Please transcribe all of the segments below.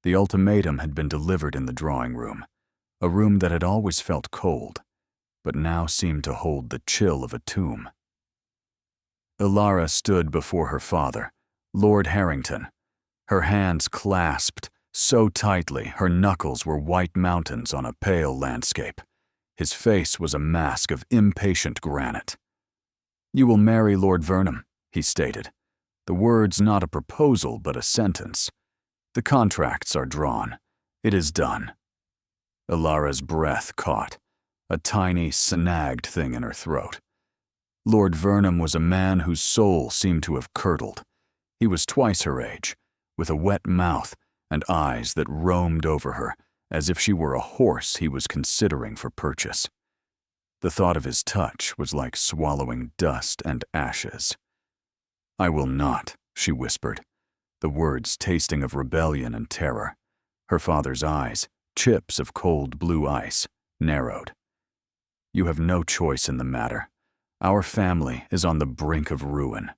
The ultimatum had been delivered in the drawing room, a room that had always felt cold, but now seemed to hold the chill of a tomb. Ilara stood before her father, Lord Harrington, her hands clasped so tightly her knuckles were white mountains on a pale landscape. His face was a mask of impatient granite. "You will marry Lord Vernham," he stated, the words not a proposal but a sentence. "The contracts are drawn. It is done." Ilara's breath caught, a tiny, snagged thing in her throat. Lord Vernham was a man whose soul seemed to have curdled. He was twice her age, with a wet mouth and eyes that roamed over her as if she were a horse he was considering for purchase. The thought of his touch was like swallowing dust and ashes. "I will not," she whispered, the words tasting of rebellion and terror. Her father's eyes, chips of cold blue ice, narrowed. "You have no choice in the matter. Our family is on the brink of ruin.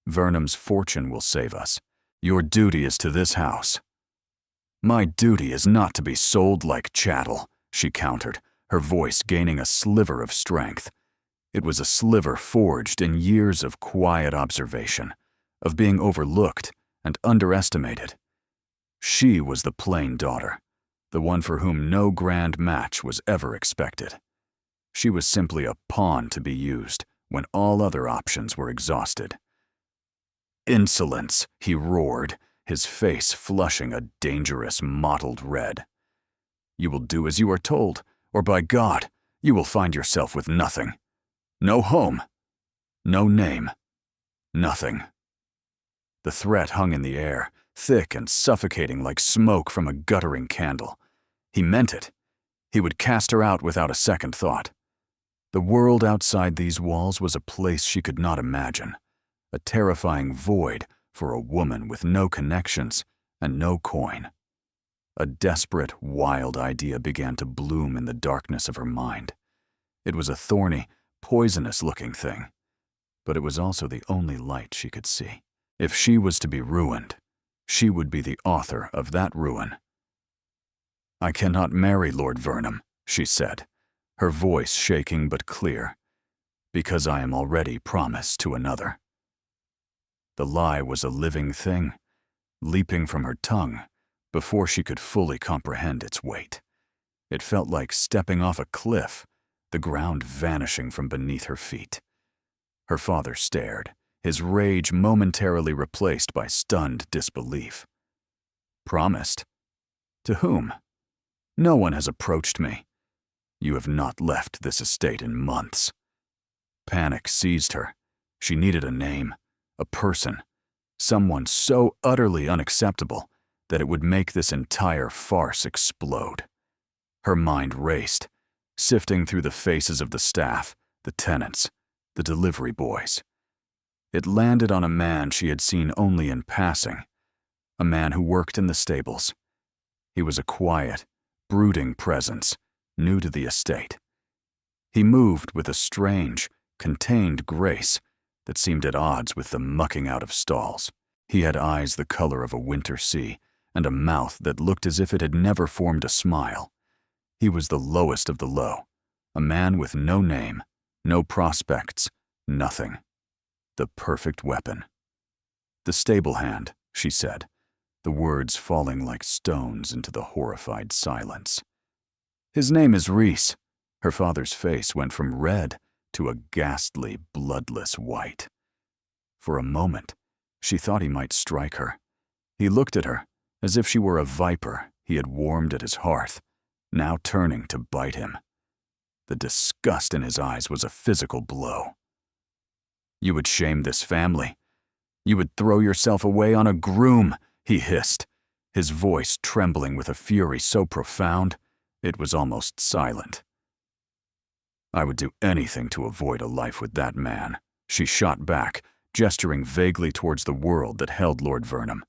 Vernham's fortune will save us. Your duty is to this house." "My duty is not to be sold like chattel," she countered, her voice gaining a sliver of strength. It was a sliver forged in years of quiet observation, of being overlooked and underestimated. She was the plain daughter, the one for whom no grand match was ever expected. She was simply a pawn to be used when all other options were exhausted. "Insolence," he roared, his face flushing a dangerous mottled red. "You will do as you are told, or by God, you will find yourself with nothing. No home, no name, nothing." The threat hung in the air, thick and suffocating like smoke from a guttering candle. He meant it. He would cast her out without a second thought. The world outside these walls was a place she could not imagine, a terrifying void for a woman with no connections and no coin. A desperate, wild idea began to bloom in the darkness of her mind. It was a thorny, poisonous-looking thing, but it was also the only light she could see. If she was to be ruined, she would be the author of that ruin. "I cannot marry Lord Vernham," she said, her voice shaking but clear, "because I am already promised to another." The lie was a living thing, leaping from her tongue before she could fully comprehend its weight. It felt like stepping off a cliff, the ground vanishing from beneath her feet. Her father stared, his rage momentarily replaced by stunned disbelief. "Promised? To whom? No one has approached me. You have not left this estate in months." Panic seized her. She needed a name, a person, someone so utterly unacceptable that it would make this entire farce explode. Her mind raced, sifting through the faces of the staff, the tenants, the delivery boys. It landed on a man she had seen only in passing, a man who worked in the stables. He was a quiet, brooding presence, new to the estate. He moved with a strange, contained grace that seemed at odds with the mucking out of stalls. He had eyes the color of a winter sea and a mouth that looked as if it had never formed a smile. He was the lowest of the low, a man with no name, no prospects, nothing. The perfect weapon. "The stable hand," she said, the words falling like stones into the horrified silence. "His name is Reese." Her father's face went from red to a ghastly, bloodless white. For a moment, she thought he might strike her. He looked at her as if she were a viper he had warmed at his hearth, now turning to bite him. The disgust in his eyes was a physical blow. "You would shame this family. You would throw yourself away on a groom," he hissed, his voice trembling with a fury so profound it was almost silent. "I would do anything to avoid a life with that man," she shot back, gesturing vaguely towards the world that held Lord Vernham.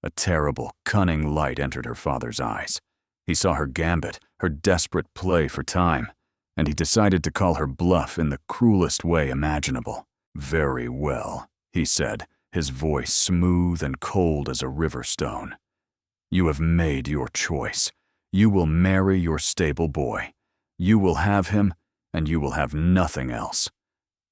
A terrible, cunning light entered her father's eyes. He saw her gambit, her desperate play for time, and he decided to call her bluff in the cruelest way imaginable. "Very well," he said, his voice smooth and cold as a river stone. You have made your choice. You will marry your stable boy. You will have him, and you will have nothing else.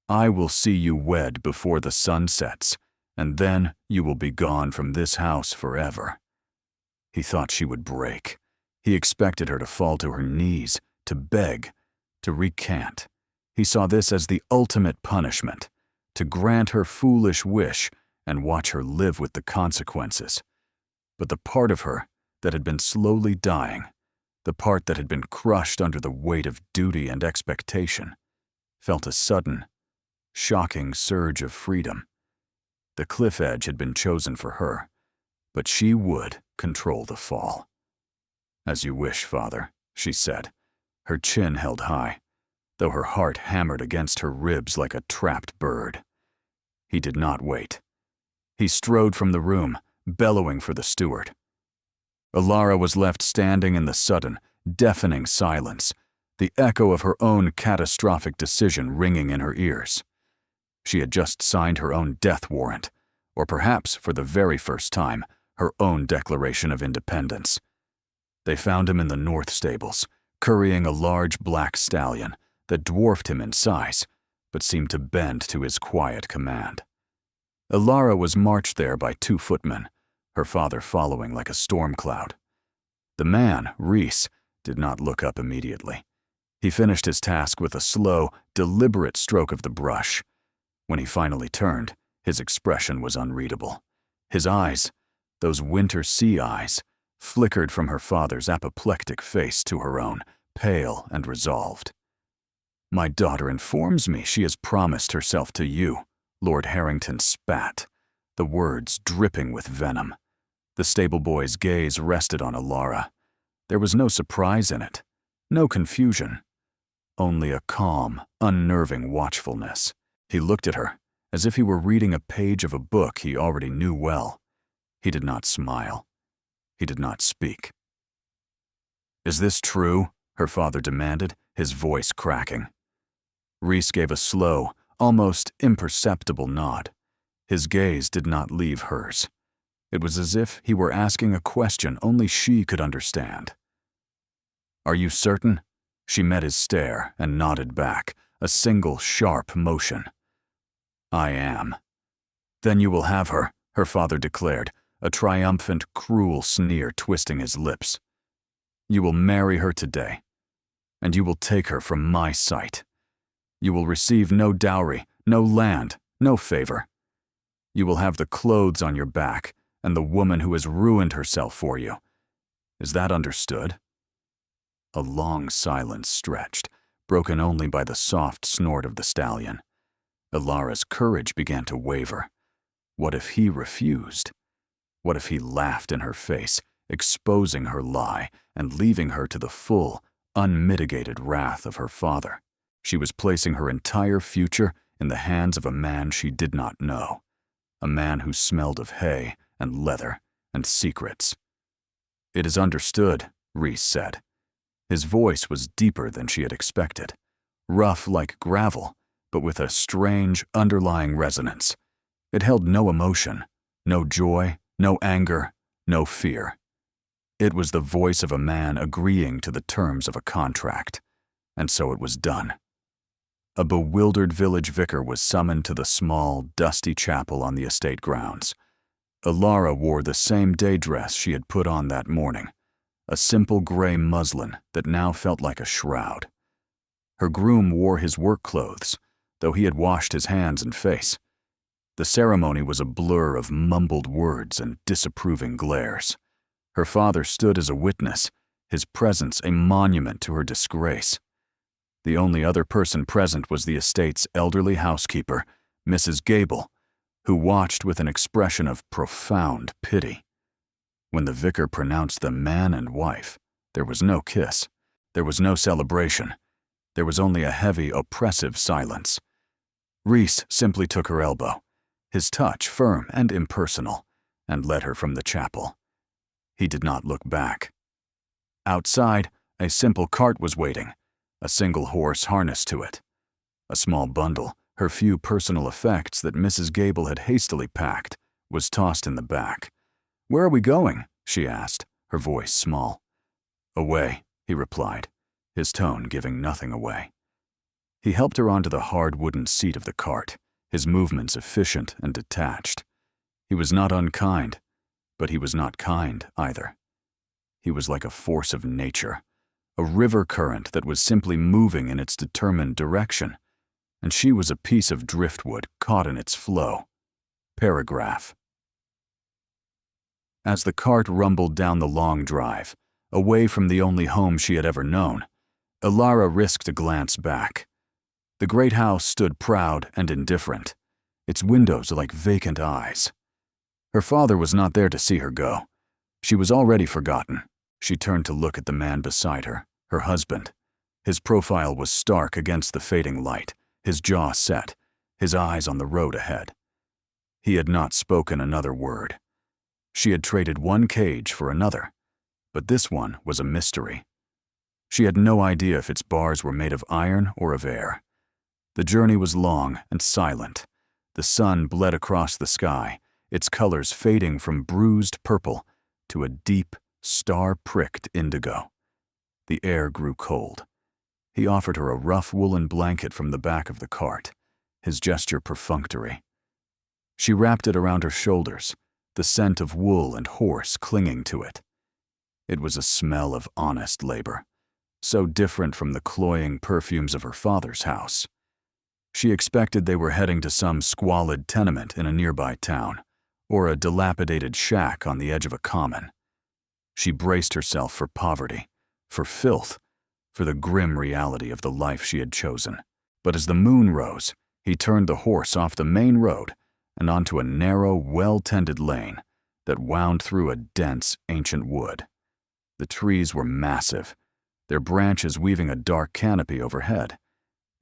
I will see you wed before the sun sets, and then you will be gone from this house forever." He thought she would break. He expected her to fall to her knees, to beg, to recant. He saw this as the ultimate punishment, to grant her foolish wish and watch her live with the consequences. But the part of her that had been slowly dying, the part that had been crushed under the weight of duty and expectation, felt a sudden, shocking surge of freedom. The cliff edge had been chosen for her, but she would control the fall. "As you wish, Father," she said, her chin held high, though her heart hammered against her ribs like a trapped bird. He did not wait. He strode from the room, bellowing for the steward. Alara was left standing in the sudden, deafening silence, the echo of her own catastrophic decision ringing in her ears. She had just signed her own death warrant, or perhaps, for the very first time, her own declaration of independence. They found him in the north stables, currying a large black stallion that dwarfed him in size, but seemed to bend to his quiet command. Alara was marched there by 2 footmen, her father following like a storm cloud. The man, Reese, did not look up immediately. He finished his task with a slow, deliberate stroke of the brush. When he finally turned, his expression was unreadable. His eyes, those winter sea eyes, flickered from her father's apoplectic face to her own, pale and resolved. "My daughter informs me she has promised herself to you," Lord Harrington spat, the words dripping with venom. The stable boy's gaze rested on Alara. There was no surprise in it, no confusion, only a calm, unnerving watchfulness. He looked at her as if he were reading a page of a book he already knew well. He did not smile. He did not speak. "Is this true?" her father demanded, his voice cracking. Reese gave a slow, almost imperceptible nod. His gaze did not leave hers. It was as if he were asking a question only she could understand. "Are you certain?" She met his stare and nodded back, a single sharp motion. "I am." "Then you will have her father declared, a triumphant, cruel sneer twisting his lips. "You will marry her today, and you will take her from my sight. You will receive no dowry, no land, no favor. You will have the clothes on your back and the woman who has ruined herself for you. Is that understood?" A long silence stretched, broken only by the soft snort of the stallion. Alara's courage began to waver. What if he refused? What if he laughed in her face, exposing her lie and leaving her to the full, unmitigated wrath of her father? She was placing her entire future in the hands of a man she did not know, a man who smelled of hay and leather and secrets. "It is understood," Reese said. His voice was deeper than she had expected, rough like gravel, but with a strange, underlying resonance. It held no emotion, no joy, no anger, no fear. It was the voice of a man agreeing to the terms of a contract, and so it was done. A bewildered village vicar was summoned to the small, dusty chapel on the estate grounds. Alara wore the same day dress she had put on that morning, a simple gray muslin that now felt like a shroud. Her groom wore his work clothes, though he had washed his hands and face. The ceremony was a blur of mumbled words and disapproving glares. Her father stood as a witness, his presence a monument to her disgrace. The only other person present was the estate's elderly housekeeper, Mrs. Gable, who watched with an expression of profound pity. When the vicar pronounced them man and wife, there was no kiss. There was no celebration. There was only a heavy, oppressive silence. Reese simply took her elbow, his touch firm and impersonal, and led her from the chapel. He did not look back. Outside, a simple cart was waiting, a single horse harnessed to it. A small bundle, her few personal effects that Mrs. Gable had hastily packed, was tossed in the back. "Where are we going?" she asked, her voice small. "Away," he replied, his tone giving nothing away. He helped her onto the hard wooden seat of the cart, his movements efficient and detached. He was not unkind, but he was not kind either. He was like a force of nature, a river current that was simply moving in its determined direction, and she was a piece of driftwood caught in its flow. Paragraph. As the cart rumbled down the long drive, away from the only home she had ever known, Ilara risked a glance back. The great house stood proud and indifferent, its windows like vacant eyes. Her father was not there to see her go. She was already forgotten. She turned to look at the man beside her, her husband. His profile was stark against the fading light, his jaw set, his eyes on the road ahead. He had not spoken another word. She had traded one cage for another, but this one was a mystery. She had no idea if its bars were made of iron or of air. The journey was long and silent. The sun bled across the sky, its colors fading from bruised purple to a deep, star-pricked indigo. The air grew cold. He offered her a rough woolen blanket from the back of the cart, his gesture perfunctory. She wrapped it around her shoulders, the scent of wool and horse clinging to it. It was a smell of honest labor, so different from the cloying perfumes of her father's house. She expected they were heading to some squalid tenement in a nearby town, or a dilapidated shack on the edge of a common. She braced herself for poverty, for filth, for the grim reality of the life she had chosen. But as the moon rose, he turned the horse off the main road and onto a narrow, well-tended lane that wound through a dense, ancient wood. The trees were massive, their branches weaving a dark canopy overhead.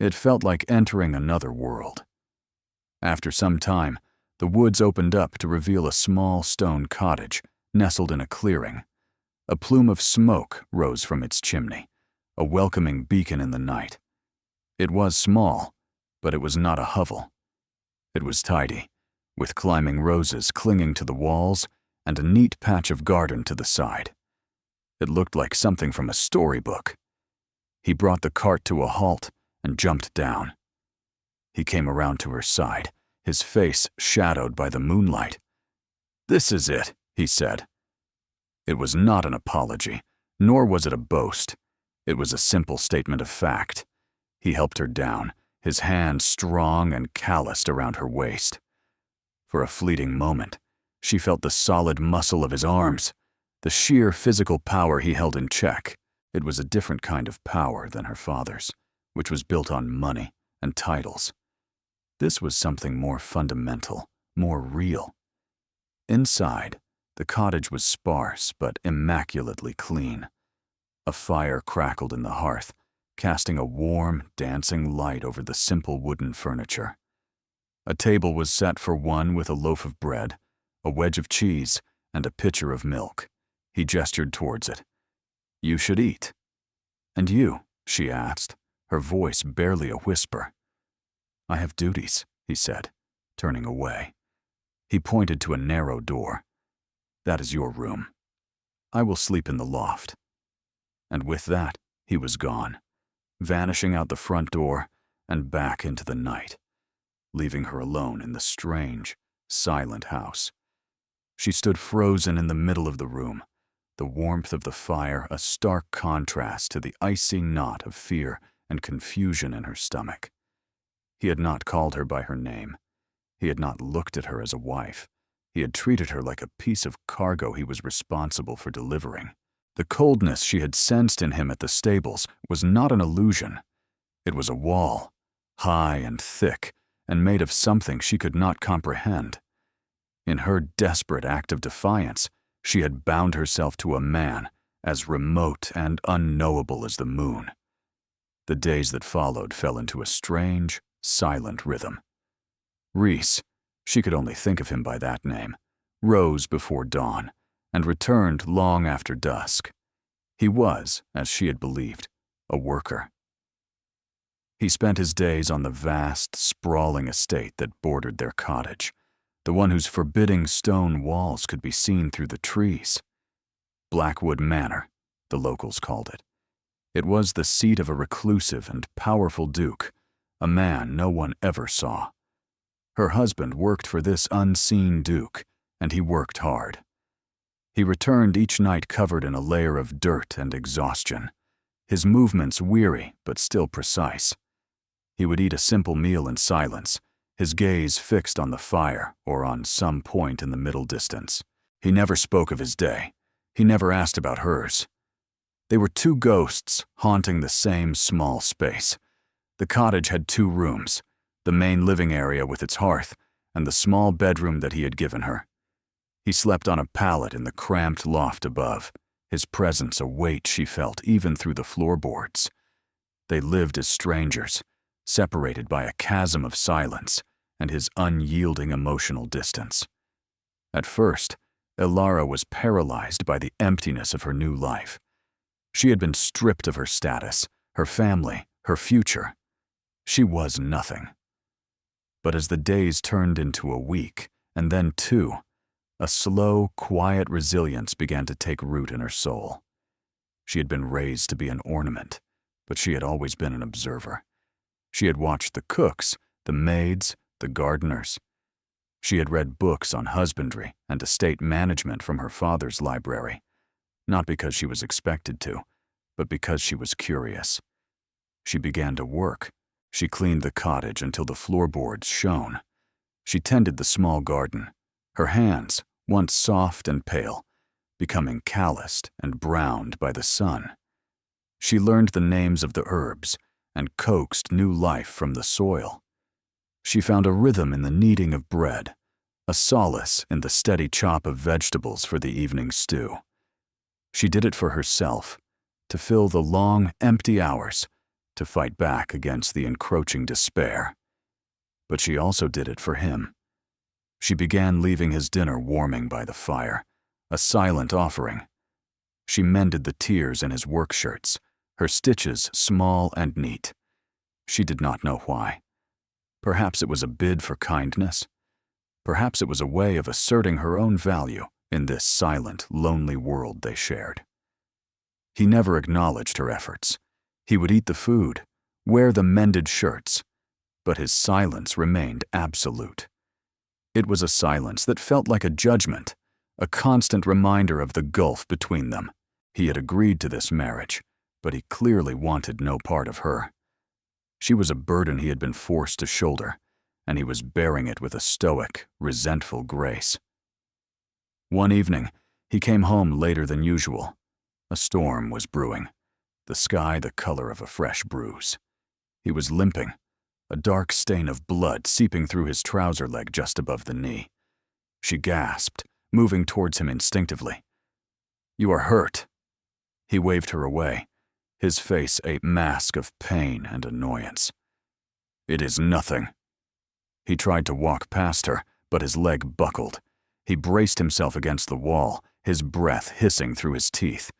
It felt like entering another world. After some time, the woods opened up to reveal a small stone cottage nestled in a clearing. A plume of smoke rose from its chimney, a welcoming beacon in the night. It was small, but it was not a hovel. It was tidy, with climbing roses clinging to the walls and a neat patch of garden to the side. It looked like something from a storybook. He brought the cart to a halt and jumped down. He came around to her side, his face shadowed by the moonlight. "This is it," he said. It was not an apology, nor was it a boast. It was a simple statement of fact. He helped her down, his hand strong and calloused around her waist. For a fleeting moment, she felt the solid muscle of his arms, the sheer physical power he held in check. It was a different kind of power than her father's, which was built on money and titles. This was something more fundamental, more real. Inside, the cottage was sparse but immaculately clean. A fire crackled in the hearth, casting a warm, dancing light over the simple wooden furniture. A table was set for one with a loaf of bread, a wedge of cheese, and a pitcher of milk. He gestured towards it. "You should eat." "And you?" she asked, her voice barely a whisper. "I have duties," he said, turning away. He pointed to a narrow door. "That is your room. I will sleep in the loft." And with that, he was gone, vanishing out the front door and back into the night, leaving her alone in the strange, silent house. She stood frozen in the middle of the room, the warmth of the fire a stark contrast to the icy knot of fear and confusion in her stomach. He had not called her by her name. He had not looked at her as a wife. He had treated her like a piece of cargo he was responsible for delivering. The coldness she had sensed in him at the stables was not an illusion. It was a wall, high and thick, and made of something she could not comprehend. In her desperate act of defiance, she had bound herself to a man as remote and unknowable as the moon. The days that followed fell into a strange, silent rhythm. Reese, she could only think of him by that name, rose before dawn and returned long after dusk. He was, as she had believed, a worker. He spent his days on the vast, sprawling estate that bordered their cottage, the one whose forbidding stone walls could be seen through the trees. Blackwood Manor, the locals called it. It was the seat of a reclusive and powerful duke, a man no one ever saw. Her husband worked for this unseen duke, and he worked hard. He returned each night covered in a layer of dirt and exhaustion, his movements weary but still precise. He would eat a simple meal in silence, his gaze fixed on the fire or on some point in the middle distance. He never spoke of his day. He never asked about hers. They were two ghosts haunting the same small space. The cottage had 2 rooms, the main living area with its hearth, and the small bedroom that he had given her. He slept on a pallet in the cramped loft above, his presence a weight she felt even through the floorboards. They lived as strangers, separated by a chasm of silence and his unyielding emotional distance. At first, Ilara was paralyzed by the emptiness of her new life. She had been stripped of her status, her family, her future. She was nothing. But as the days turned into a week, and then 2, a slow, quiet resilience began to take root in her soul. She had been raised to be an ornament, but she had always been an observer. She had watched the cooks, the maids, the gardeners. She had read books on husbandry and estate management from her father's library, not because she was expected to, but because she was curious. She began to work. She cleaned the cottage until the floorboards shone. She tended the small garden, her hands, once soft and pale, becoming calloused and browned by the sun. She learned the names of the herbs and coaxed new life from the soil. She found a rhythm in the kneading of bread, a solace in the steady chop of vegetables for the evening stew. She did it for herself, to fill the long, empty hours, to fight back against the encroaching despair. But she also did it for him. She began leaving his dinner warming by the fire, a silent offering. She mended the tears in his work shirts, her stitches small and neat. She did not know why. Perhaps it was a bid for kindness. Perhaps it was a way of asserting her own value in this silent, lonely world they shared. He never acknowledged her efforts. He would eat the food, wear the mended shirts, but his silence remained absolute. It was a silence that felt like a judgment, a constant reminder of the gulf between them. He had agreed to this marriage, but he clearly wanted no part of her. She was a burden he had been forced to shoulder, and he was bearing it with a stoic, resentful grace. One evening, he came home later than usual. A storm was brewing, the sky the color of a fresh bruise. He was limping, a dark stain of blood seeping through his trouser leg just above the knee. She gasped, moving towards him instinctively. "You are hurt." He waved her away, his face a mask of pain and annoyance. "It is nothing." He tried to walk past her, but his leg buckled. He braced himself against the wall, his breath hissing through his teeth.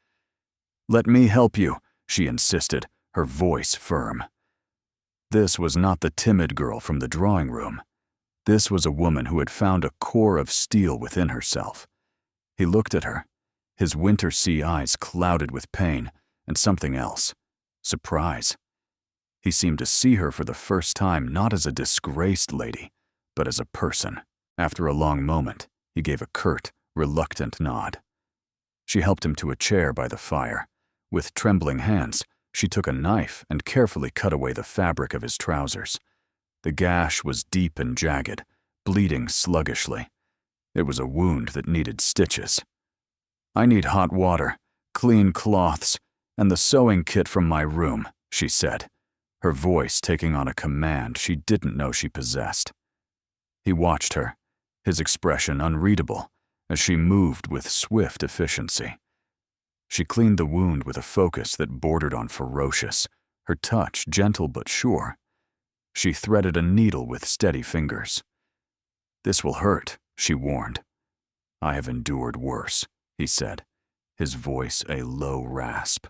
"Let me help you," she insisted, her voice firm. This was not the timid girl from the drawing room. This was a woman who had found a core of steel within herself. He looked at her, his winter sea eyes clouded with pain and something else, surprise. He seemed to see her for the first time not as a disgraced lady, but as a person. After a long moment, he gave a curt, reluctant nod. She helped him to a chair by the fire. With trembling hands, she took a knife and carefully cut away the fabric of his trousers. The gash was deep and jagged, bleeding sluggishly. It was a wound that needed stitches. "I need hot water, clean cloths, and the sewing kit from my room," she said, her voice taking on a command she didn't know she possessed. He watched her, his expression unreadable, as she moved with swift efficiency. She cleaned the wound with a focus that bordered on ferocious, her touch gentle but sure. She threaded a needle with steady fingers. "This will hurt," she warned. "I have endured worse," he said, his voice a low rasp.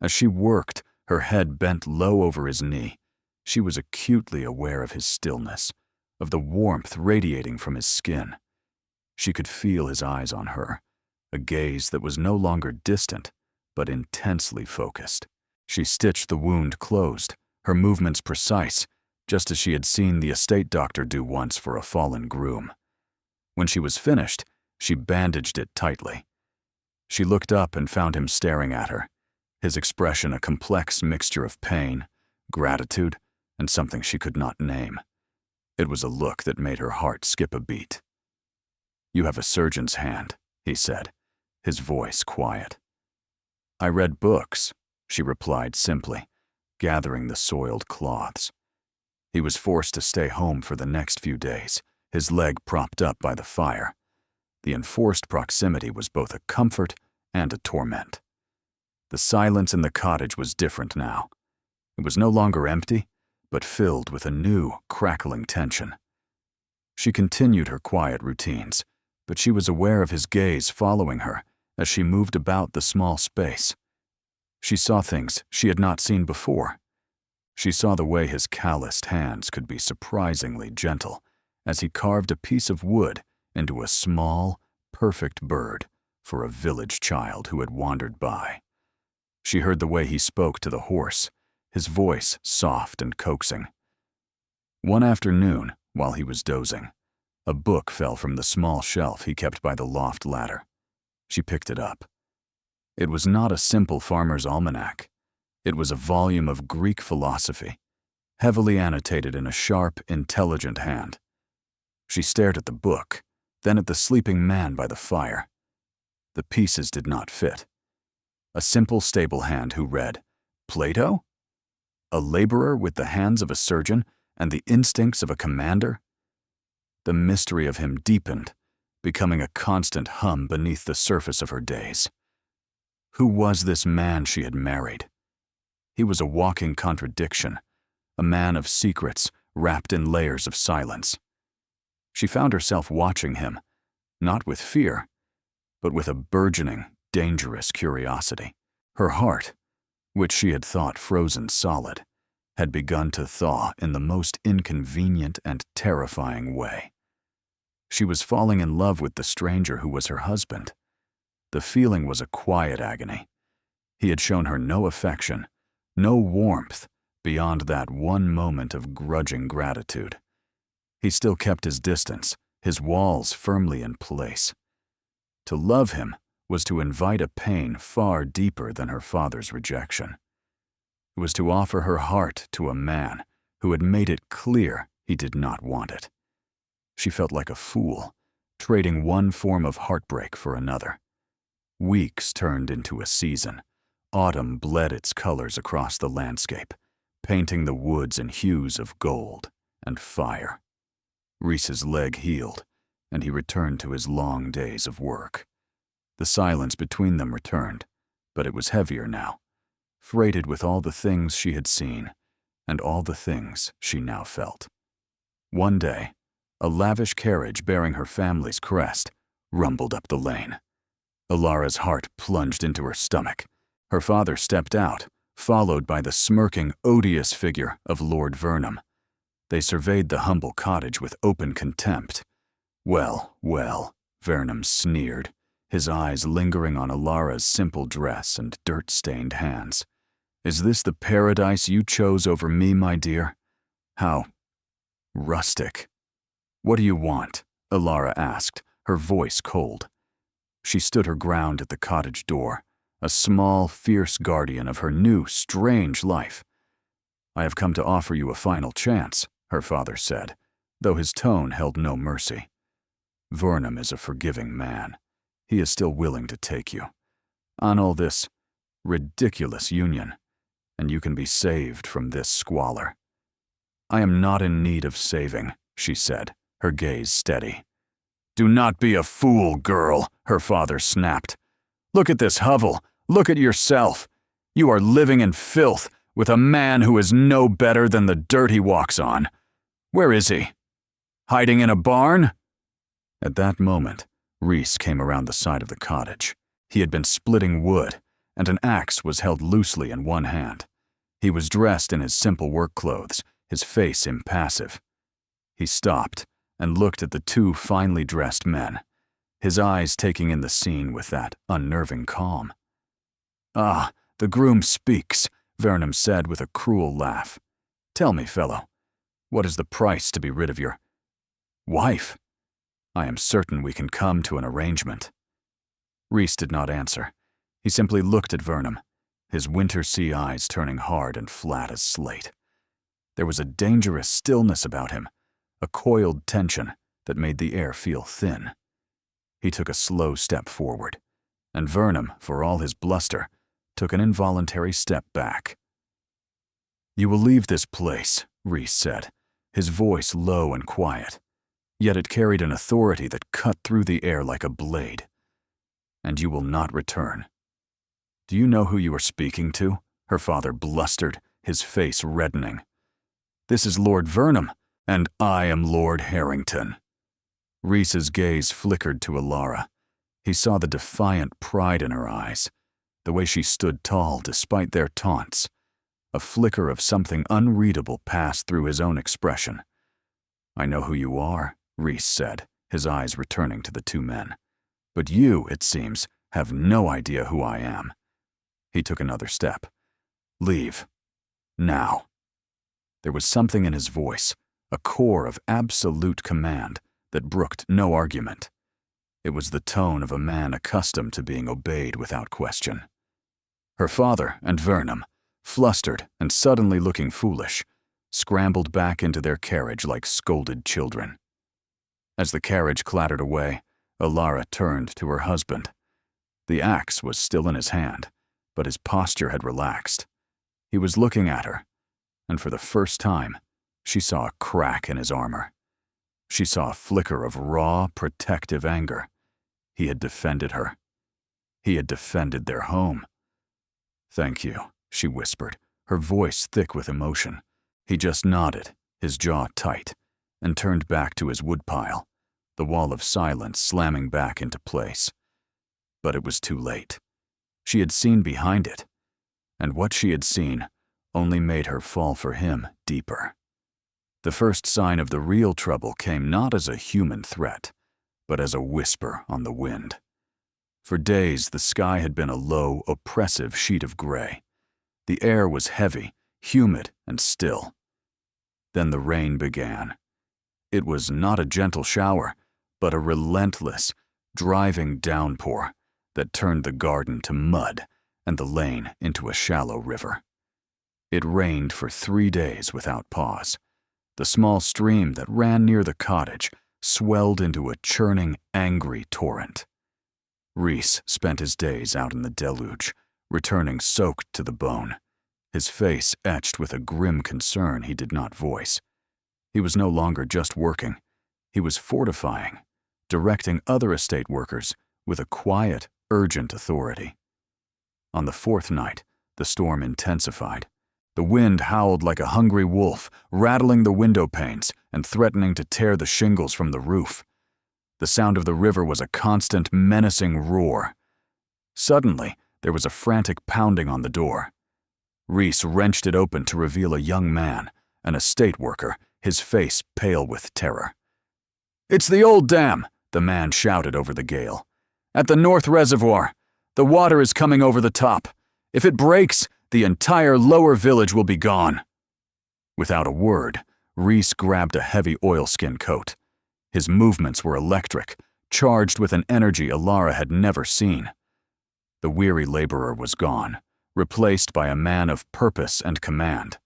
As she worked, her head bent low over his knee, she was acutely aware of his stillness, of the warmth radiating from his skin. She could feel his eyes on her, a gaze that was no longer distant, but intensely focused. She stitched the wound closed, her movements precise, just as she had seen the estate doctor do once for a fallen groom. When she was finished, she bandaged it tightly. She looked up and found him staring at her, his expression a complex mixture of pain, gratitude, and something she could not name. It was a look that made her heart skip a beat. "You have a surgeon's hand," he said, his voice quiet. "I read books," she replied simply, gathering the soiled cloths. He was forced to stay home for the next few days, his leg propped up by the fire. The enforced proximity was both a comfort and a torment. The silence in the cottage was different now. It was no longer empty, but filled with a new, crackling tension. She continued her quiet routines, but she was aware of his gaze following her as she moved about the small space. She saw things she had not seen before. She saw the way his calloused hands could be surprisingly gentle as he carved a piece of wood into a small, perfect bird for a village child who had wandered by. She heard the way he spoke to the horse, his voice soft and coaxing. One afternoon, while he was dozing, a book fell from the small shelf he kept by the loft ladder. She picked it up. It was not a simple farmer's almanac. It was a volume of Greek philosophy, heavily annotated in a sharp, intelligent hand. She stared at the book, then at the sleeping man by the fire. The pieces did not fit. A simple stable hand who read, "Plato? A laborer with the hands of a surgeon and the instincts of a commander?" The mystery of him deepened, becoming a constant hum beneath the surface of her days. Who was this man she had married? He was a walking contradiction, a man of secrets wrapped in layers of silence. She found herself watching him, not with fear, but with a burgeoning, dangerous curiosity. Her heart, which she had thought frozen solid, had begun to thaw in the most inconvenient and terrifying way. She was falling in love with the stranger who was her husband. The feeling was a quiet agony. He had shown her no affection, no warmth, beyond that one moment of grudging gratitude. He still kept his distance, his walls firmly in place. To love him was to invite a pain far deeper than her father's rejection. It was to offer her heart to a man who had made it clear he did not want it. She felt like a fool, trading one form of heartbreak for another. Weeks turned into a season. Autumn bled its colors across the landscape, painting the woods in hues of gold and fire. Rhys's leg healed, and he returned to his long days of work. The silence between them returned, but it was heavier now, freighted with all the things she had seen and all the things she now felt. One day, a lavish carriage bearing her family's crest rumbled up the lane. Alara's heart plunged into her stomach. Her father stepped out, followed by the smirking, odious figure of Lord Vernham. They surveyed the humble cottage with open contempt. "Well, well," Vernham sneered, his eyes lingering on Alara's simple dress and dirt-stained hands. "Is this the paradise you chose over me, my dear? How rustic." "What do you want?" Alara asked, her voice cold. She stood her ground at the cottage door, a small, fierce guardian of her new, strange life. "I have come to offer you a final chance," her father said, though his tone held no mercy. "Vernham is a forgiving man. He is still willing to take you. Annul this ridiculous union, and you can be saved from this squalor." "I am not in need of saving," she said, her gaze steady. "Do not be a fool, girl," her father snapped. "Look at this hovel. Look at yourself. You are living in filth with a man who is no better than the dirt he walks on. Where is he? Hiding in a barn?" At that moment, Rhys came around the side of the cottage. He had been splitting wood, and an axe was held loosely in one hand. He was dressed in his simple work clothes, his face impassive. He stopped and looked at the two finely dressed men. his eyes taking in the scene with that unnerving calm. "Ah, the groom speaks," Vernon said with a cruel laugh. "Tell me, fellow, what is the price to be rid of your wife? I am certain we can come to an arrangement." Rhys did not answer. He simply looked at Vernon, his winter sea eyes turning hard and flat as slate. There was a dangerous stillness about him, a coiled tension that made the air feel thin. He took a slow step forward, and Vernon, for all his bluster, took an involuntary step back. "You will leave this place," Rhys said, his voice low and quiet, yet it carried an authority that cut through the air like a blade. "And you will not return." "Do you know who you are speaking to?" her father blustered, his face reddening. "This is Lord Vernon, and I am Lord Harrington." Rhys's gaze flickered to Alara. He saw the defiant pride in her eyes, the way she stood tall despite their taunts. A flicker of something unreadable passed through his own expression. "I know who you are," Rhys said, his eyes returning to the two men. "But you, it seems, have no idea who I am." He took another step. "Leave. Now." There was something in his voice, a core of absolute command that brooked no argument. It was the tone of a man accustomed to being obeyed without question. Her father and Vernon, flustered and suddenly looking foolish, scrambled back into their carriage like scolded children. As the carriage clattered away, Alara turned to her husband. The axe was still in his hand, but his posture had relaxed. He was looking at her, and for the first time, she saw a crack in his armor. She saw a flicker of raw, protective anger. He had defended her. He had defended their home. "Thank you," she whispered, her voice thick with emotion. He just nodded, his jaw tight, and turned back to his woodpile, the wall of silence slamming back into place. But it was too late. She had seen behind it, and what she had seen only made her fall for him deeper. The first sign of the real trouble came not as a human threat, but as a whisper on the wind. For days, the sky had been a low, oppressive sheet of gray. The air was heavy, humid, and still. Then the rain began. It was not a gentle shower, but a relentless, driving downpour that turned the garden to mud and the lane into a shallow river. It rained for 3 days without pause. The small stream that ran near the cottage swelled into a churning, angry torrent. Rhys spent his days out in the deluge, returning soaked to the bone, his face etched with a grim concern he did not voice. He was no longer just working. He was fortifying, directing other estate workers with a quiet, urgent authority. On the 4th night, the storm intensified. The wind howled like a hungry wolf, rattling the window panes and threatening to tear the shingles from the roof. The sound of the river was a constant, menacing roar. Suddenly, there was a frantic pounding on the door. Rhys wrenched it open to reveal a young man, an estate worker, his face pale with terror. "It's the old dam," the man shouted over the gale. "At the North Reservoir. The water is coming over the top. If it breaks, the entire lower village will be gone." Without a word, Rhys grabbed a heavy oilskin coat. His movements were electric, charged with an energy Alara had never seen. The weary laborer was gone, replaced by a man of purpose and command.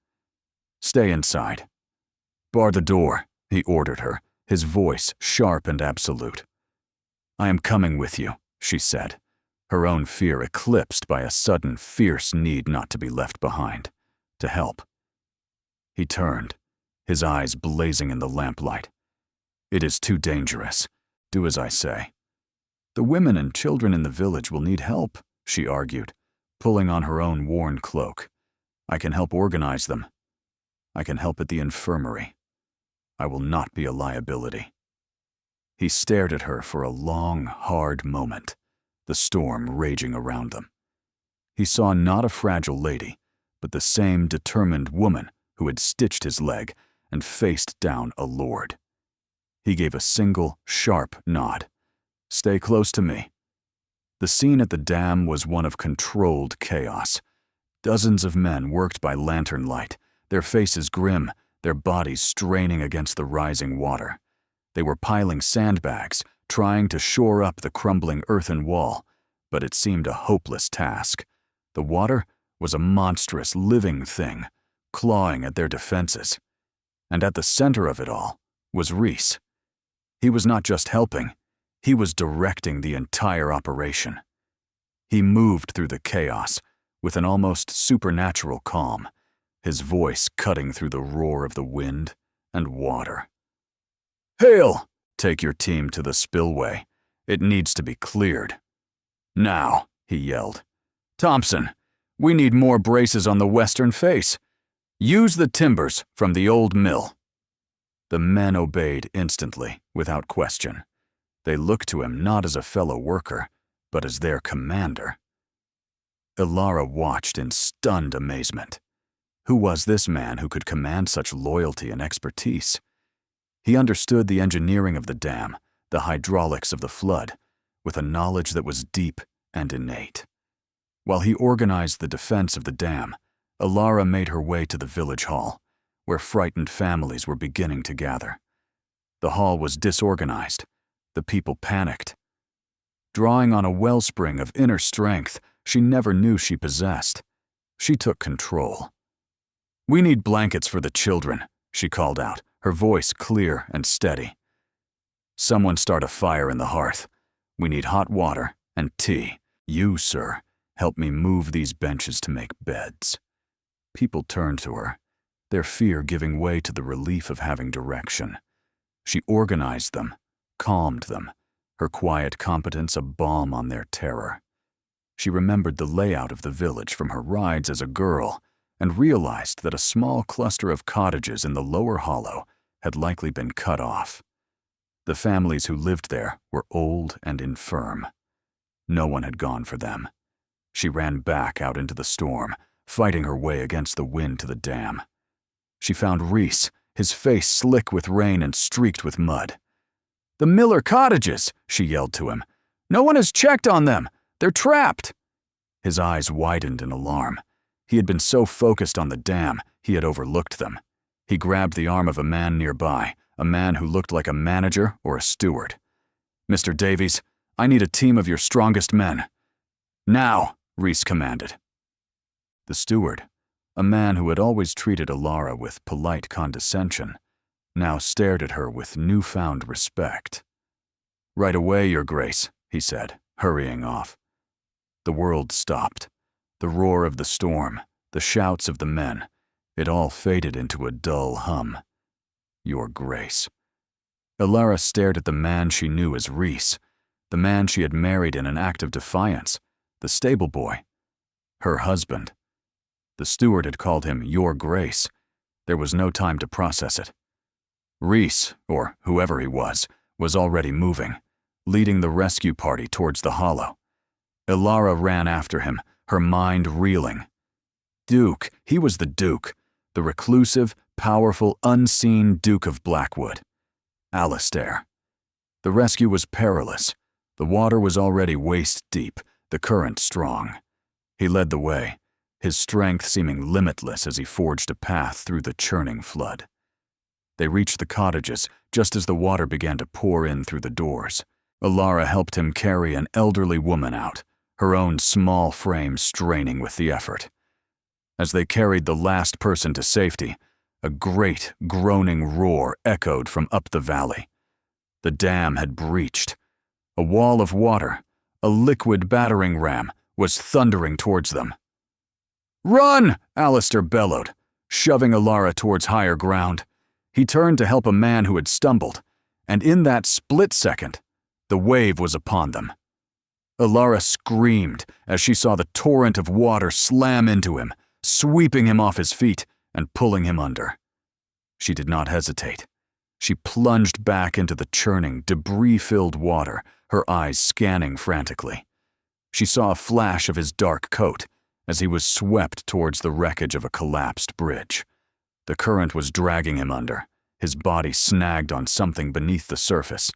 "Stay inside." "Bar the door," he ordered her, his voice sharp and absolute. "I am coming with you," she said, her own fear eclipsed by a sudden, fierce need not to be left behind, to help. He turned, his eyes blazing in the lamplight. "It is too dangerous. Do as I say." "The women and children in the village will need help," she argued, pulling on her own worn cloak. "I can help organize them. I can help at the infirmary. I will not be a liability." He stared at her for a long, hard moment, the storm raging around them. He saw not a fragile lady, but the same determined woman who had stitched his leg and faced down a lord. He gave a single, sharp nod. Stay close to me." The scene at the dam was one of controlled chaos. Dozens of men worked by lantern light, their faces grim, their bodies straining against the rising water. They were piling sandbags, trying to shore up the crumbling earthen wall, but it seemed a hopeless task. The water was a monstrous living thing, clawing at their defenses. And at the center of it all was Reese. He was not just helping, he was directing the entire operation. He moved through the chaos with an almost supernatural calm, his voice cutting through the roar of the wind and water. "Hale, take your team to the spillway. It needs to be cleared. Now," he yelled. "Thompson, we need more braces on the western face. Use the timbers from the old mill." The men obeyed instantly, without question. They looked to him not as a fellow worker, but as their commander. Ilara watched in stunned amazement. Who was this man who could command such loyalty and expertise? He understood the engineering of the dam, the hydraulics of the flood, with a knowledge that was deep and innate. While he organized the defense of the dam, Ilara made her way to the village hall, where frightened families were beginning to gather. The hall was disorganized. The people panicked. Drawing on a wellspring of inner strength she never knew she possessed, she took control. "We need blankets for the children," she called out, her voice clear and steady. "Someone start a fire in the hearth. We need hot water and tea. You, sir, help me move these benches to make beds." People turned to her, their fear giving way to the relief of having direction. She organized them, calmed them, her quiet competence a balm on their terror. She remembered the layout of the village from her rides as a girl and realized that a small cluster of cottages in the lower hollow had likely been cut off. The families who lived there were old and infirm. No one had gone for them. She ran back out into the storm, fighting her way against the wind to the dam. She found Reese, his face slick with rain and streaked with mud. "The Miller cottages!" she yelled to him. "No one has checked on them! They're trapped!" His eyes widened in alarm. He had been so focused on the dam, he had overlooked them. He grabbed the arm of a man nearby, a man who looked like a manager or a steward. "Mr. Davies, I need a team of your strongest men." "Now," Reese commanded. The steward, a man who had always treated Ilara with polite condescension, now stared at her with newfound respect. "Right away, Your Grace," he said, hurrying off. The world stopped. The roar of the storm, the shouts of the men, it all faded into a dull hum. Your Grace. Ilara stared at the man she knew as Reese, the man she had married in an act of defiance, the stable boy, her husband. The steward had called him Your Grace. There was no time to process it. Reese, or whoever he was already moving, leading the rescue party towards the hollow. Ilara ran after him, her mind reeling. Duke, he was the Duke, the reclusive, powerful, unseen Duke of Blackwood. Alistair. The rescue was perilous. The water was already waist-deep, the current strong. He led the way, his strength seeming limitless as he forged a path through the churning flood. They reached the cottages just as the water began to pour in through the doors. Ilara helped him carry an elderly woman out, her own small frame straining with the effort. As they carried the last person to safety, a great, groaning roar echoed from up the valley. The dam had breached. A wall of water, a liquid battering ram, was thundering towards them. "Run!" Alistair bellowed, shoving Ilara towards higher ground. He turned to help a man who had stumbled, and in that split second, the wave was upon them. Ilara screamed as she saw the torrent of water slam into him, sweeping him off his feet and pulling him under. She did not hesitate. She plunged back into the churning, debris-filled water, her eyes scanning frantically. She saw a flash of his dark coat as he was swept towards the wreckage of a collapsed bridge. The current was dragging him under, his body snagged on something beneath the surface.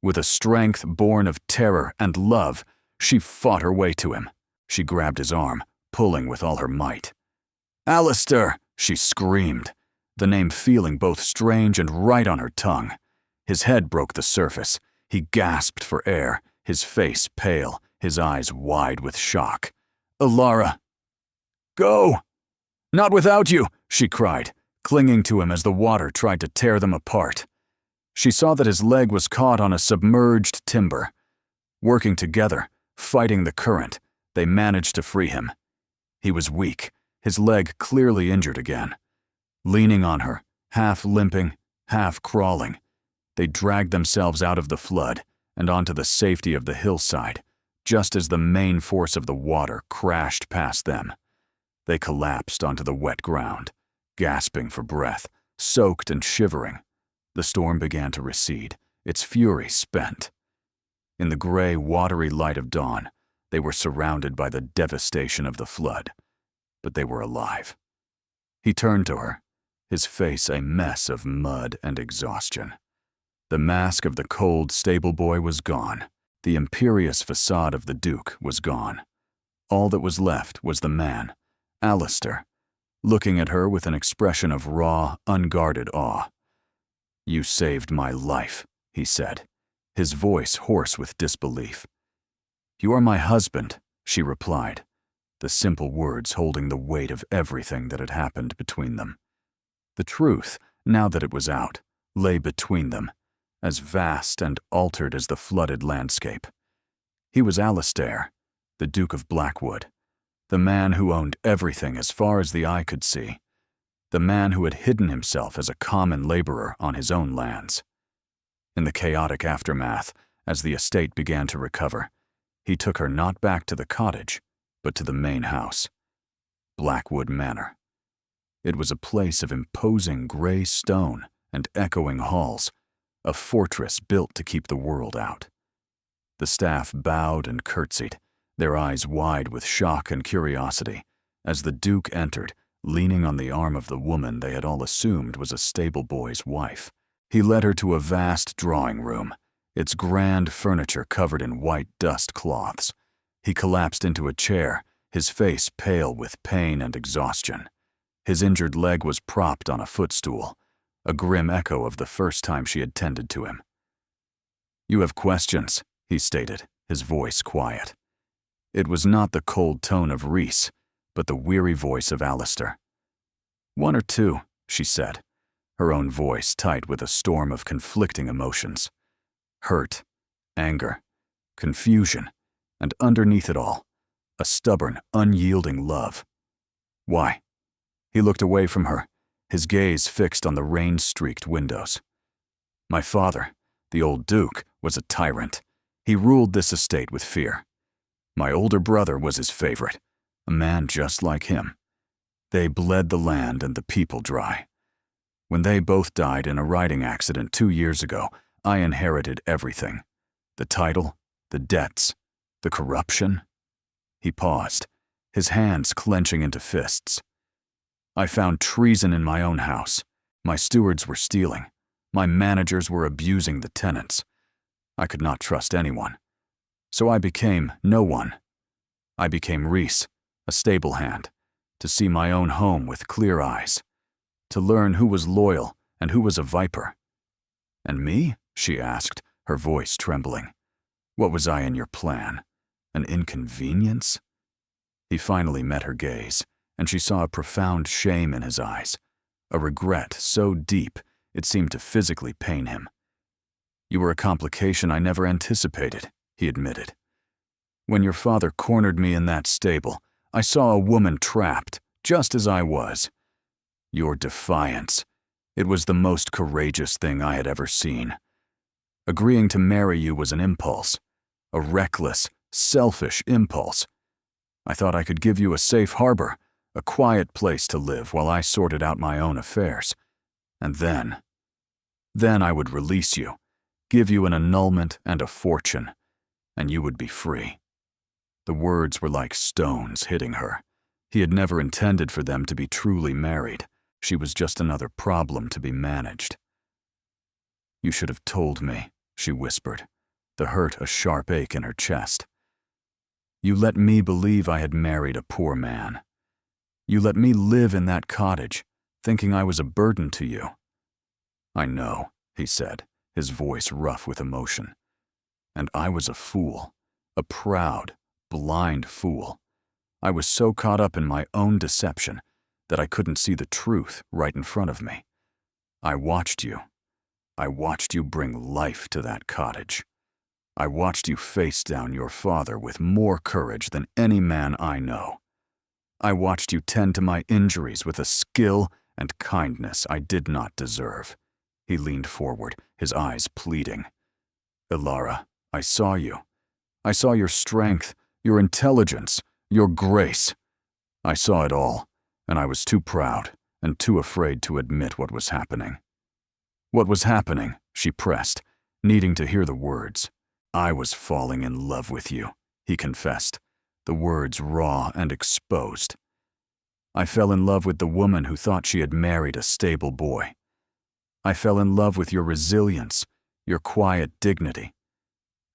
With a strength born of terror and love, she fought her way to him. She grabbed his arm, pulling with all her might. "Alistair!" she screamed, the name feeling both strange and right on her tongue. His head broke the surface. He gasped for air, his face pale, his eyes wide with shock. "Alara!" "Go!" "Not without you!" she cried, clinging to him as the water tried to tear them apart. She saw that his leg was caught on a submerged timber. Working together, fighting the current, they managed to free him. He was weak, his leg clearly injured again. Leaning on her, half limping, half crawling, they dragged themselves out of the flood and onto the safety of the hillside, just as the main force of the water crashed past them. They collapsed onto the wet ground, gasping for breath, soaked and shivering. The storm began to recede, its fury spent. In the gray, watery light of dawn, they were surrounded by the devastation of the flood, but they were alive. He turned to her, his face a mess of mud and exhaustion. The mask of the cold stable boy was gone. The imperious facade of the Duke was gone. All that was left was the man, Alistair, looking at her with an expression of raw, unguarded awe. "You saved my life," he said, his voice hoarse with disbelief. "You are my husband," she replied, the simple words holding the weight of everything that had happened between them. The truth, now that it was out, lay between them, as vast and altered as the flooded landscape. He was Alistair, the Duke of Blackwood, the man who owned everything as far as the eye could see, the man who had hidden himself as a common laborer on his own lands. In the chaotic aftermath, as the estate began to recover, he took her not back to the cottage, but to the main house, Blackwood Manor. It was a place of imposing gray stone and echoing halls, a fortress built to keep the world out. The staff bowed and curtsied, their eyes wide with shock and curiosity, as the Duke entered, leaning on the arm of the woman they had all assumed was a stable boy's wife. He led her to a vast drawing room, its grand furniture covered in white dust cloths. He collapsed into a chair, his face pale with pain and exhaustion. His injured leg was propped on a footstool, a grim echo of the first time she had tended to him. "You have questions," he stated, his voice quiet. It was not the cold tone of Rhys, but the weary voice of Alistair. "One or two," she said, her own voice tight with a storm of conflicting emotions. Hurt, anger, confusion, and underneath it all, a stubborn, unyielding love. "Why?" He looked away from her, his gaze fixed on the rain-streaked windows. "My father, the old Duke, was a tyrant. He ruled this estate with fear. My older brother was his favorite, a man just like him. They bled the land and the people dry. When they both died in a riding accident 2 years ago, I inherited everything. The title, the debts, the corruption." He paused, his hands clenching into fists. "I found treason in my own house. My stewards were stealing. My managers were abusing the tenants. I could not trust anyone. So I became no one. I became Rhys, a stable hand, to see my own home with clear eyes, to learn who was loyal and who was a viper." "And me?" she asked, her voice trembling. "What was I in your plan? An inconvenience?" He finally met her gaze, and she saw a profound shame in his eyes, a regret so deep it seemed to physically pain him. "You were a complication I never anticipated," he admitted. "When your father cornered me in that stable, I saw a woman trapped, just as I was. Your defiance. It was the most courageous thing I had ever seen. Agreeing to marry you was an impulse, a reckless, selfish impulse. I thought I could give you a safe harbor, a quiet place to live while I sorted out my own affairs. And then I would release you, give you an annulment and a fortune, and you would be free." The words were like stones hitting her. He had never intended for them to be truly married. She was just another problem to be managed. "You should have told me," she whispered, the hurt a sharp ache in her chest. You let me believe I had married a poor man. You let me live in that cottage, thinking I was a burden to you. I know, he said, his voice rough with emotion. And I was a fool, a proud, blind fool. I was so caught up in my own deception that I couldn't see the truth right in front of me. I watched you. I watched you bring life to that cottage. I watched you face down your father with more courage than any man I know. I watched you tend to my injuries with a skill and kindness I did not deserve. He leaned forward, his eyes pleading. Ilara, I saw you. I saw your strength, your intelligence, your grace. I saw it all, and I was too proud and too afraid to admit what was happening. What was happening, she pressed, needing to hear the words. I was falling in love with you, he confessed, the words raw and exposed. I fell in love with the woman who thought she had married a stable boy. I fell in love with your resilience, your quiet dignity,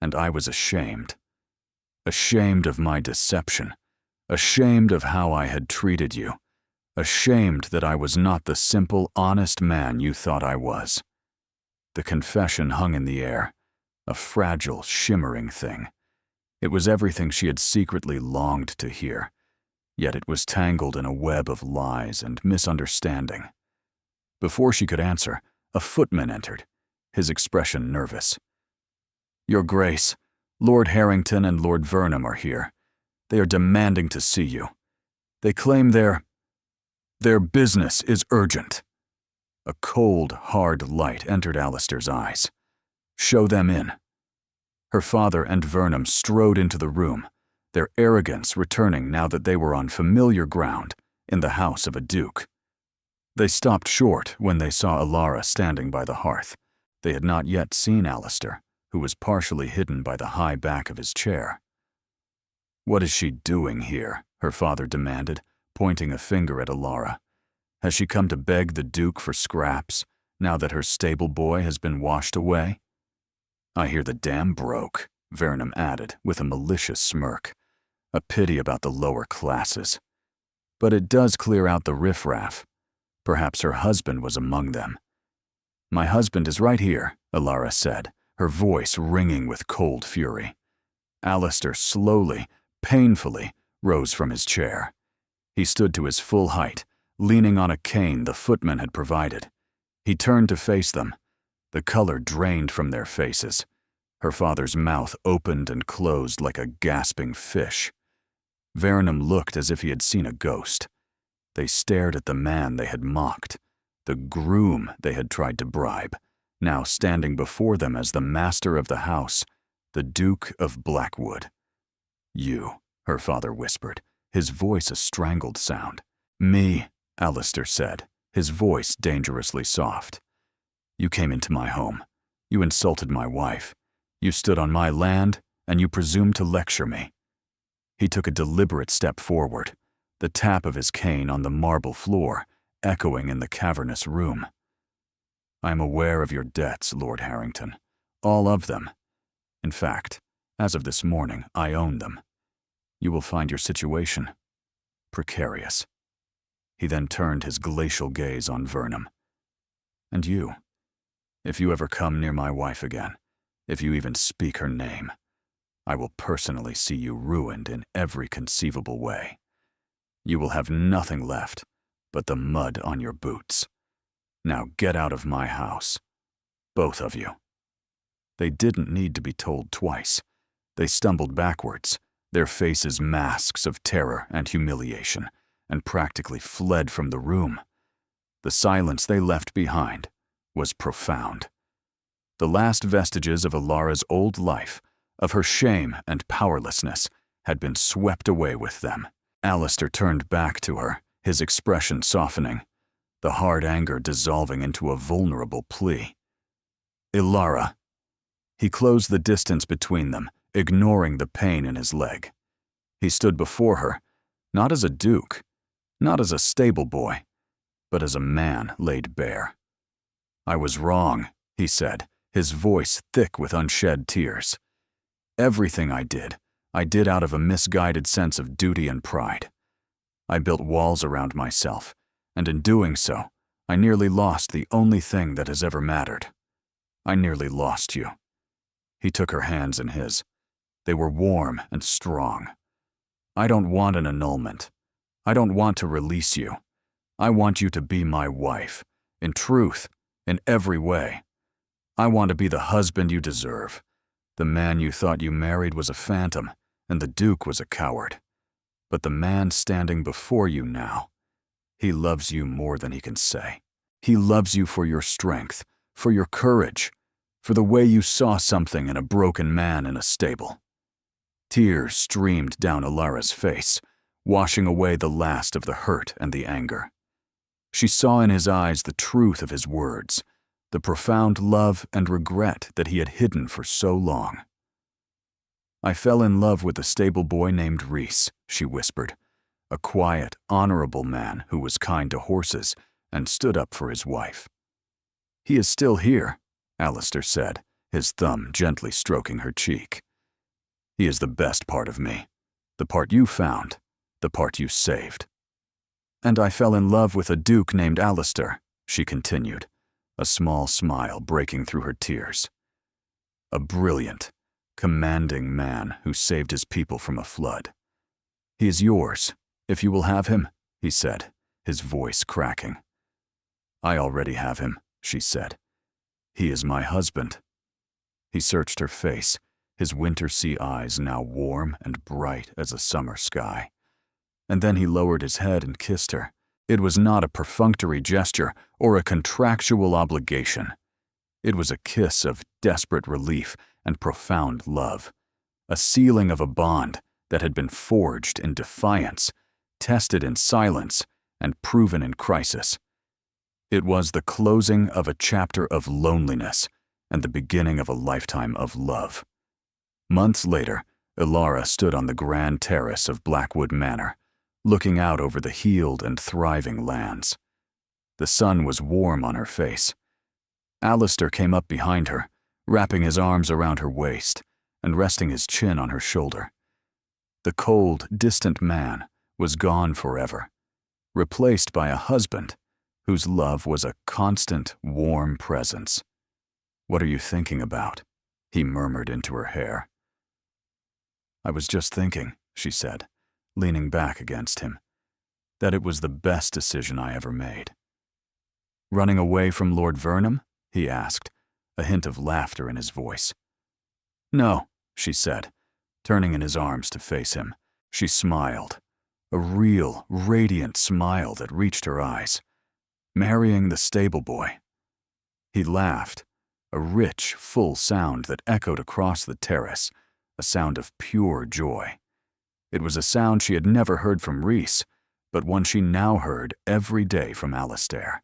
and I was ashamed. Ashamed of my deception, ashamed of how I had treated you, ashamed that I was not the simple, honest man you thought I was. The confession hung in the air, a fragile, shimmering thing. It was everything she had secretly longed to hear, yet it was tangled in a web of lies and misunderstanding. Before she could answer, a footman entered, his expression nervous. Your Grace, Lord Harrington and Lord Vernon are here. They are demanding to see you. They claim their business is urgent. A cold, hard light entered Alistair's eyes. Show them in. Her father and Vernon strode into the room, their arrogance returning now that they were on familiar ground in the house of a duke. They stopped short when they saw Ilara standing by the hearth. They had not yet seen Alistair, who was partially hidden by the high back of his chair. What is she doing here? Her father demanded, pointing a finger at Ilara. Has she come to beg the Duke for scraps, now that her stable boy has been washed away? I hear the dam broke, Vernon added, with a malicious smirk. A pity about the lower classes. But it does clear out the riffraff. Perhaps her husband was among them. My husband is right here, Ilara said, her voice ringing with cold fury. Alistair slowly, painfully, rose from his chair. He stood to his full height, leaning on a cane the footman had provided. He turned to face them. The color drained from their faces. Her father's mouth opened and closed like a gasping fish. Vernon looked as if he had seen a ghost. They stared at the man they had mocked, the groom they had tried to bribe, now standing before them as the master of the house, the Duke of Blackwood. You, her father whispered, his voice a strangled sound. Me, Alistair said, his voice dangerously soft. You came into my home. You insulted my wife. You stood on my land, and you presumed to lecture me. He took a deliberate step forward, the tap of his cane on the marble floor echoing in the cavernous room. I am aware of your debts, Lord Harrington, all of them. In fact, as of this morning, I own them. You will find your situation precarious. He then turned his glacial gaze on Vernon. And you, if you ever come near my wife again, if you even speak her name, I will personally see you ruined in every conceivable way. You will have nothing left but the mud on your boots. Now get out of my house, both of you. They didn't need to be told twice. They stumbled backwards, their faces masks of terror and humiliation, and practically fled from the room. The silence they left behind was profound. The last vestiges of Ilara's old life, of her shame and powerlessness, had been swept away with them. Alistair turned back to her, his expression softening, the hard anger dissolving into a vulnerable plea. Ilara. He closed the distance between them, ignoring the pain in his leg. He stood before her, not as a duke, not as a stable boy, but as a man laid bare. I was wrong, he said, his voice thick with unshed tears. Everything I did out of a misguided sense of duty and pride. I built walls around myself, and in doing so, I nearly lost the only thing that has ever mattered. I nearly lost you. He took her hands in his. They were warm and strong. I don't want an annulment. I don't want to release you. I want you to be my wife, in truth, in every way. I want to be the husband you deserve. The man you thought you married was a phantom, and the Duke was a coward. But the man standing before you now, he loves you more than he can say. He loves you for your strength, for your courage, for the way you saw something in a broken man in a stable. Tears streamed down Alara's face, washing away the last of the hurt and the anger. She saw in his eyes the truth of his words, the profound love and regret that he had hidden for so long. I fell in love with a stable boy named Rhys, she whispered, a quiet, honorable man who was kind to horses and stood up for his wife. He is still here, Alistair said, his thumb gently stroking her cheek. He is the best part of me, the part you found, the part you saved. And I fell in love with a duke named Alistair, she continued, a small smile breaking through her tears. A brilliant, commanding man who saved his people from a flood. He is yours, if you will have him, he said, his voice cracking. I already have him, she said. He is my husband. He searched her face, his winter sea eyes now warm and bright as a summer sky. And then he lowered his head and kissed her. It was not a perfunctory gesture or a contractual obligation. It was a kiss of desperate relief and profound love, a sealing of a bond that had been forged in defiance, tested in silence, and proven in crisis. It was the closing of a chapter of loneliness and the beginning of a lifetime of love. Months later, Alara stood on the grand terrace of Blackwood Manor, looking out over the healed and thriving lands. The sun was warm on her face. Alistair came up behind her, wrapping his arms around her waist and resting his chin on her shoulder. The cold, distant man was gone forever, replaced by a husband whose love was a constant, warm presence. "What are you thinking about?" he murmured into her hair. "I was just thinking," she said, leaning back against him, "that it was the best decision I ever made." "Running away from Lord Vernon?" he asked, a hint of laughter in his voice. "No," she said, turning in his arms to face him. She smiled, a real, radiant smile that reached her eyes. "Marrying the stable boy." He laughed, a rich, full sound that echoed across the terrace, a sound of pure joy. It was a sound she had never heard from Rhys, but one she now heard every day from Alistair.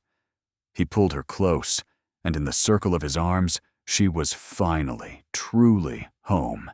He pulled her close, and in the circle of his arms, she was finally, truly home.